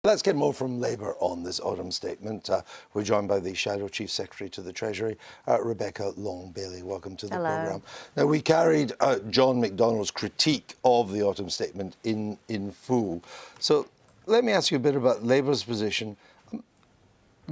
Let's get more from Labour on this autumn statement. We're joined by the Shadow Chief Secretary to the Treasury, Rebecca Long-Bailey. Welcome to the programme. Now, we carried John McDonnell's critique of the autumn statement in full. So let me ask you a bit about Labour's position.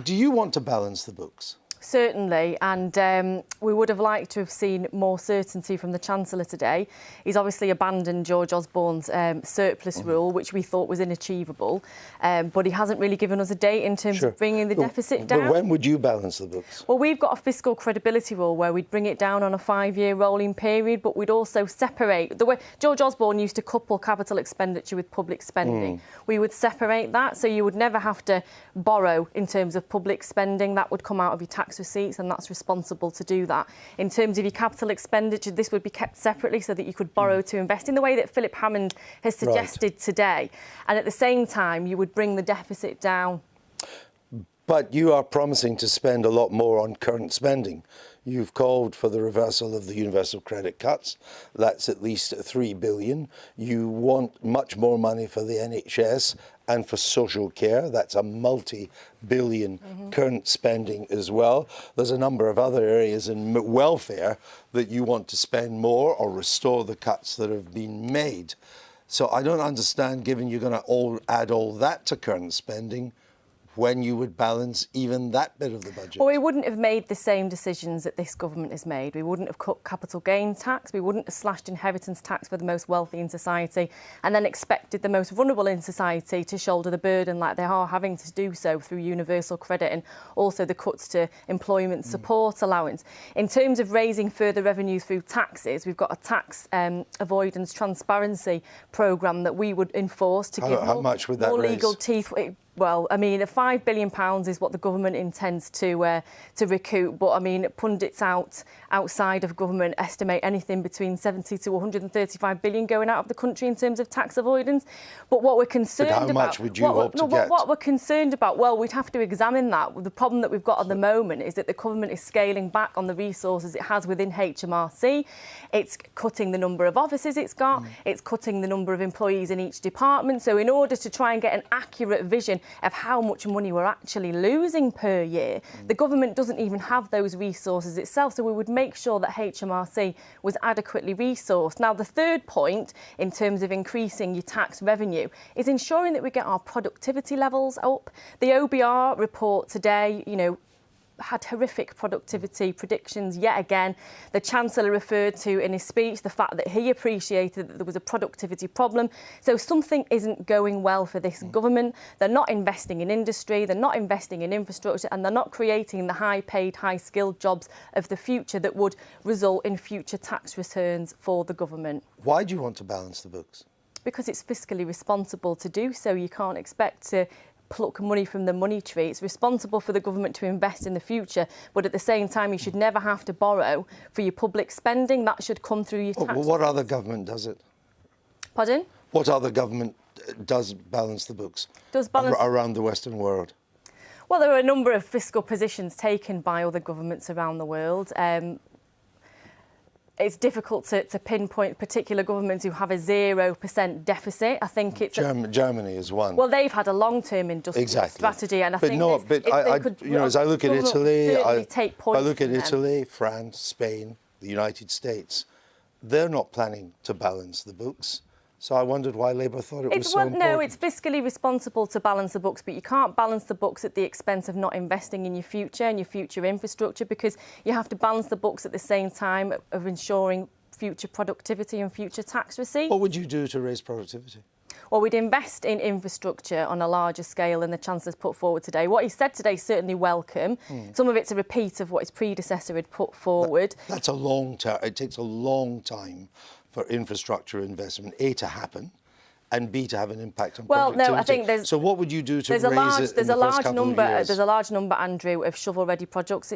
Do you want to balance the books? Certainly, and we would have liked to have seen more certainty from the Chancellor today. He's obviously abandoned George Osborne's surplus rule, which we thought was inachievable, but he hasn't really given us a date in terms of bringing the deficit down. But when would you balance the books? Well, we've got a fiscal credibility rule where we'd bring it down on a 5-year rolling period, but we'd also separate. The way George Osborne used to couple capital expenditure with public spending. We would separate that, so you would never have to borrow in terms of public spending. That would come out of your tax receipts, and that's responsible to do that. In terms of your capital expenditure, this would be kept separately so that you could borrow to invest in the way that Philip Hammond has suggested today. And at the same time, you would bring the deficit down. But you are promising to spend a lot more on current spending. You've called for the reversal of the universal credit cuts. That's at least $3 billion. You want much more money for the NHS and for social care. That's a multi-billion current spending as well. There's a number of other areas in welfare that you want to spend more or restore the cuts that have been made. So I don't understand, given you're going to add all that to current spending, when you would balance even that bit of the budget. Well, we wouldn't have made the same decisions that this government has made. We wouldn't have cut capital gain tax, we wouldn't have slashed inheritance tax for the most wealthy in society, and then expected the most vulnerable in society to shoulder the burden like they are having to do so through universal credit and also the cuts to employment support allowance. In terms of raising further revenue through taxes, we've got a tax avoidance transparency programme that we would enforce to give how much would that more raise? Legal teeth. Well, I mean, £5 billion is what the government intends to recoup. But, I mean, pundits outside of government estimate anything between 70 to 135 billion going out of the country in terms of tax avoidance. But what we're concerned about... But how much would you hope to get? What we're concerned about, well, we'd have to examine that. The problem that we've got at the moment is that the government is scaling back on the resources it has within HMRC. It's cutting the number of offices it's got. It's cutting the number of employees in each department. So in order to try and get an accurate vision of how much money we're actually losing per year, the government doesn't even have those resources itself, so we would make sure that HMRC was adequately resourced. Now, the third point in terms of increasing your tax revenue is ensuring that we get our productivity levels up. The OBR report today, you know, had horrific productivity predictions yet again. The Chancellor referred to in his speech the fact that he appreciated that there was a productivity problem. So something isn't going well for this government. They're not investing in industry, they're not investing in infrastructure, and they're not creating the high-paid, high-skilled jobs of the future that would result in future tax returns for the government. Why do you want to balance the books? Because it's fiscally responsible to do so. You can't expect to pluck money from the money tree. It's responsible for the government to invest in the future, but at the same time, you should never have to borrow for your public spending. That should come through your tax. Well, what other government does it? Pardon? What other government does balance the books around the Western world? Well, there are a number of fiscal positions taken by other governments around the world. It's difficult to pinpoint particular governments who have a 0% deficit. I think it's Germany is one. Well, they've had a long-term industrial strategy, and I think as I look at Italy, I look at Italy, them. France, Spain, the United States. They're not planning to balance the books. So I wondered why Labour thought it was so important. No, it's fiscally responsible to balance the books, but you can't balance the books at the expense of not investing in your future and your future infrastructure, because you have to balance the books at the same time of ensuring future productivity and future tax receipts. What would you do to raise productivity? Well, we'd invest in infrastructure on a larger scale than the Chancellor's put forward today. What he said today is certainly welcome. Some of it's a repeat of what his predecessor had put forward. That's a long term. It takes a long time for infrastructure investment, A, to happen, and B, to have an impact on productivity. No, I think there's... So what would you do to raise it in the first couple of years? There's a large number, Andrew, of shovel-ready projects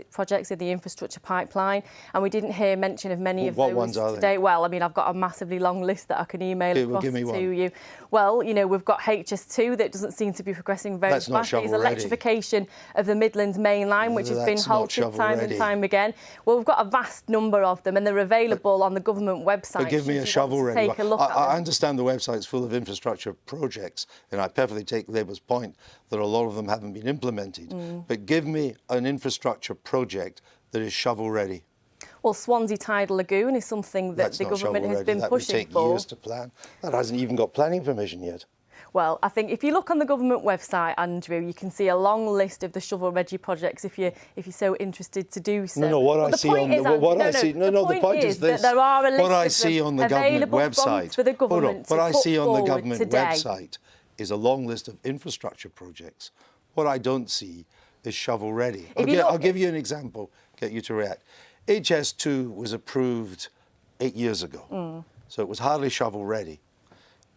in the infrastructure pipeline, and we didn't hear mention of many of those ones are today. they? Well, I mean, I've got a massively long list that I can email across to you. Well, you know, we've got HS2 that doesn't seem to be progressing very fast. There's electrification of the Midlands main line, which has been halted time and time again. Well, we've got a vast number of them, and they're available on the government website. But give me a shovel-ready one. Take a look at them. I understand the website's full of infrastructure projects, and I perfectly take Labour's point that a lot of them haven't been implemented. But give me an infrastructure project that is shovel-ready. Well, Swansea Tidal Lagoon is something that the government has been pushing for. That would take years to plan. That hasn't even got planning permission yet. Well, I think if you look on the government website, Andrew, you can see a long list of the shovel-ready projects if you're so interested to do so. No, what I see on the point is this. There are a list what I see on the government website. For the government what I see on the government today. website is a long list of infrastructure projects. What I don't see is shovel-ready. I'll give you an example, get you to react. HS2 was approved 8 years ago, so it was hardly shovel-ready.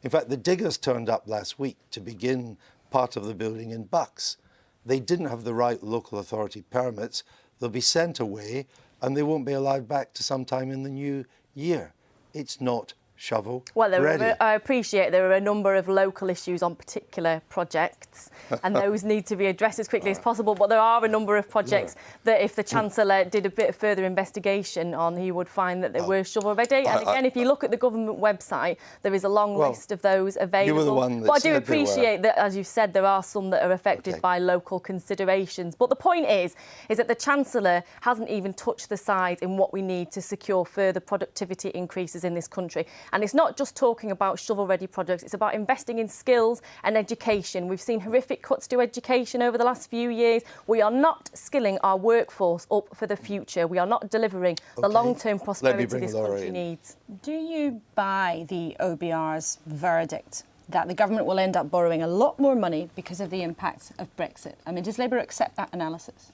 In fact, the diggers turned up last week to begin part of the building in Bucks. They didn't have the right local authority permits. They'll be sent away and they won't be allowed back to sometime in the new year. It's not shovel ready. I appreciate there are a number of local issues on particular projects and those need to be addressed as quickly as possible, but there are a number of projects that if the Chancellor did a bit of further investigation on, he would find that they were shovel ready. And again, if you look at the government website, there is a long list of those available. You were the one that but I do appreciate that, as you said, there are some that are affected by local considerations. But the point is that the Chancellor hasn't even touched the sides in what we need to secure further productivity increases in this country. And it's not just talking about shovel-ready projects, it's about investing in skills and education. We've seen horrific cuts to education over the last few years. We are not skilling our workforce up for the future. We are not delivering the long-term prosperity this country needs. Do you buy the OBR's verdict that the government will end up borrowing a lot more money because of the impact of Brexit? I mean, does Labour accept that analysis?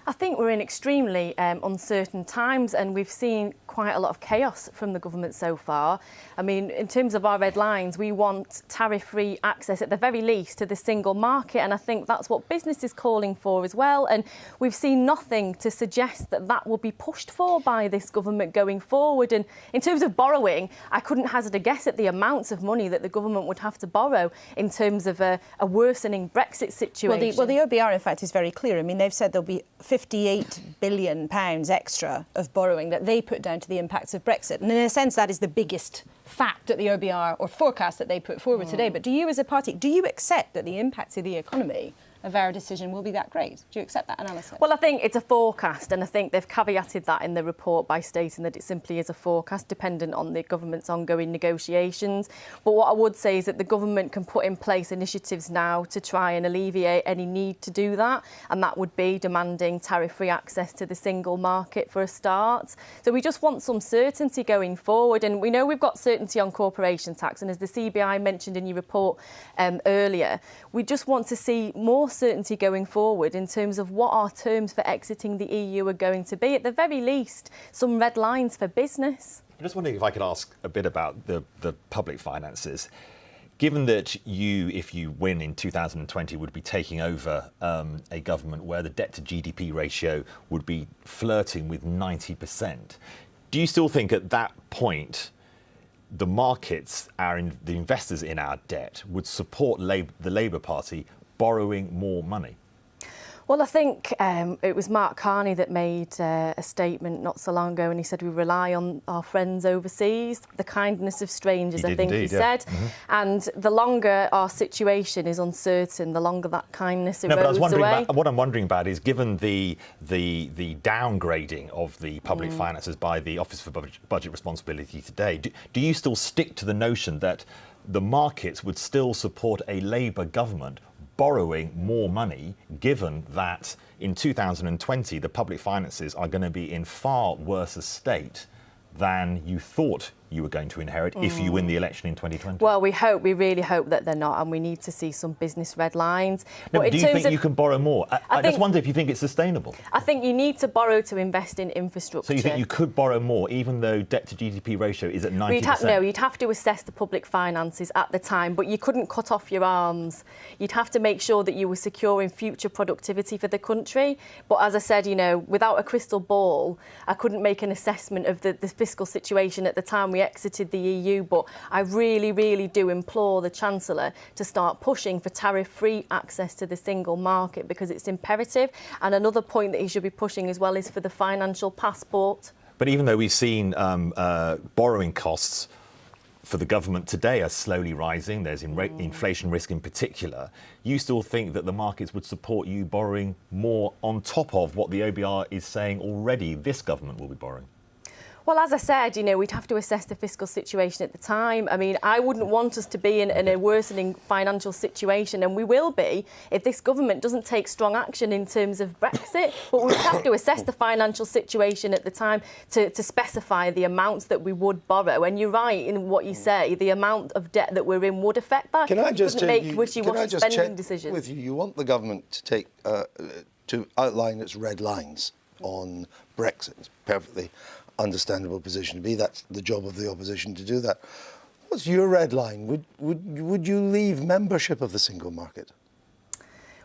I think we're in extremely uncertain times and we've seen quite a lot of chaos from the government so far. I mean, in terms of our red lines, we want tariff-free access at the very least to the single market, and I think that's what business is calling for as well. And we've seen nothing to suggest that that will be pushed for by this government going forward. And in terms of borrowing, I couldn't hazard a guess at the amounts of money that the government would have to borrow in terms of a worsening Brexit situation. Well, the OBR, in fact, is very clear. I mean, they've said there'll be £58 billion extra of borrowing that they put down to the impacts of Brexit. And in a sense, that is the biggest fact that the OBR or forecast that they put forward today. But do you, as a party, do you accept that the impacts of the economy of our decision will be that great? Do you accept that analysis? Well, I think it's a forecast, and I think they've caveated that in the report by stating that it simply is a forecast dependent on the government's ongoing negotiations. But what I would say is that the government can put in place initiatives now to try and alleviate any need to do that, and that would be demanding tariff-free access to the single market for a start. So we just want some certainty going forward, and we know we've got certainty on corporation tax, and as the CBI mentioned in your report earlier, we just want to see more certainty going forward in terms of what our terms for exiting the EU are going to be. At the very least, some red lines for business. I'm just wondering if I could ask a bit about the public finances. Given that you, if you win in 2020, would be taking over a government where the debt to GDP ratio would be flirting with 90%, do you still think at that point the markets, the investors in our debt, would support the Labour Party borrowing more money? Well, I think it was Mark Carney that made a statement not so long ago, and he said we rely on our friends overseas, the kindness of strangers, I think he said. And the longer our situation is uncertain, the longer that kindness erodes away. What I'm wondering about is, given the downgrading of the public finances by the Office for Budget Responsibility today, do you still stick to the notion that the markets would still support a Labour government borrowing more money, given that in 2020 the public finances are going to be in far worse a state than you thought you were going to inherit if you win the election in 2020? Well, we really hope that they're not, and we need to see some business red lines. No, but do you think you can borrow more? I just wonder if you think it's sustainable. I think you need to borrow to invest in infrastructure. So you think you could borrow more, even though debt to GDP ratio is at 90%? No, you'd have to assess the public finances at the time, but you couldn't cut off your arms. You'd have to make sure that you were securing future productivity for the country. But as I said, you know, without a crystal ball, I couldn't make an assessment of the fiscal situation at the time we exited the EU, but I really do implore the Chancellor to start pushing for tariff-free access to the single market, because it's imperative. And another point that he should be pushing as well is for the financial passport. But even though we've seen borrowing costs for the government today are slowly rising. There's inflation risk in particular. You still think that the markets would support you borrowing more on top of what the OBR is saying already this government will be borrowing? Well, as I said, we'd have to assess the fiscal situation at the time. I mean, I wouldn't want us to be in a worsening financial situation, and we will be if this government doesn't take strong action in terms of Brexit. But we'd have to assess the financial situation at the time to specify the amounts that we would borrow. And you're right in what you say, the amount of debt that we're in would affect that. Can I just make wishy-washy spending decisions. With you? You want the government to take to outline its red lines on Brexit. It's perfectly understandable position to be. That's the job of the opposition to do that. What's your red line? Would you leave membership of the single market?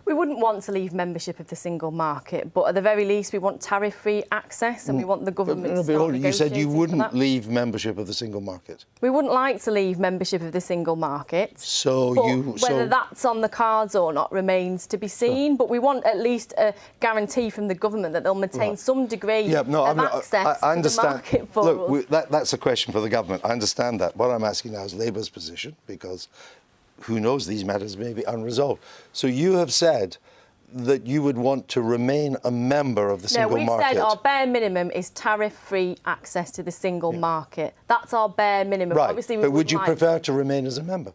We wouldn't want to leave membership of the single market, but at the very least we want tariff-free access, and we want the government to start negotiating. You said you wouldn't that. leave membership of the single market. We wouldn't like to leave membership of the single market. Whether that's on the cards or not remains to be seen. But we want at least a guarantee from the government that they'll maintain some degree of access I understand. to the market for Look, that's a question for the government. I understand that. What I'm asking now is Labour's position, because who knows, these matters may be unresolved. So you have said that you would want to remain a member of the single market. No, we've said our bare minimum is tariff-free access to the single market. That's our bare minimum. Right, Obviously, but would you prefer to remain as a member?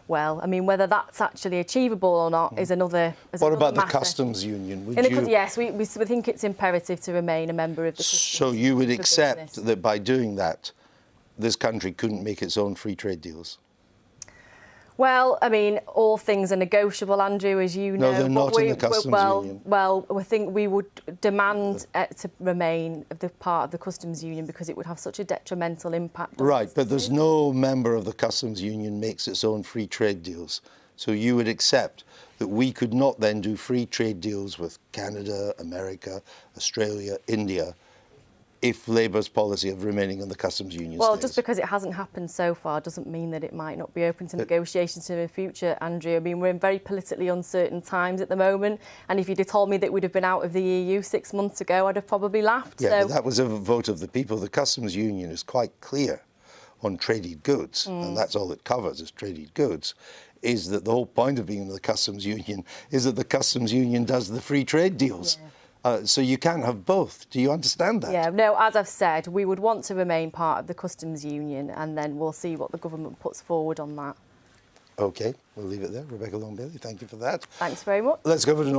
Well, I mean, whether that's actually achievable or not is another What about matter. the customs union? Yes, we think it's imperative to remain a member of the customs. So you would accept that by doing that, this country couldn't make its own free trade deals? Well, I mean, all things are negotiable, Andrew, as you know. No, they're not in the customs union. Well, I think we would demand to remain the part of the customs union because it would have such a detrimental impact. Right, but there's no member of the customs union makes its own free trade deals. So you would accept that we could not then do free trade deals with Canada, America, Australia, India, if Labour's policy of remaining in the customs union Well, stays. just because it hasn't happened so far doesn't mean that it might not be open to negotiations in the future, Andrew. I mean, we're in very politically uncertain times at the moment, and if you'd have told me that we'd have been out of the EU 6 months ago, I'd have probably laughed. Yeah, but that was a vote of the people. The customs union is quite clear on traded goods, and that's all it covers is traded goods, is that the whole point of being in the customs union is that the customs union does the free trade deals. Yeah. So you can't have both. Do you understand that? Yeah, no, as I've said, we would want to remain part of the customs union, and then we'll see what the government puts forward on that. OK, we'll leave it there. Rebecca Long-Bailey, thank you for that. Thanks very much. Let's go over to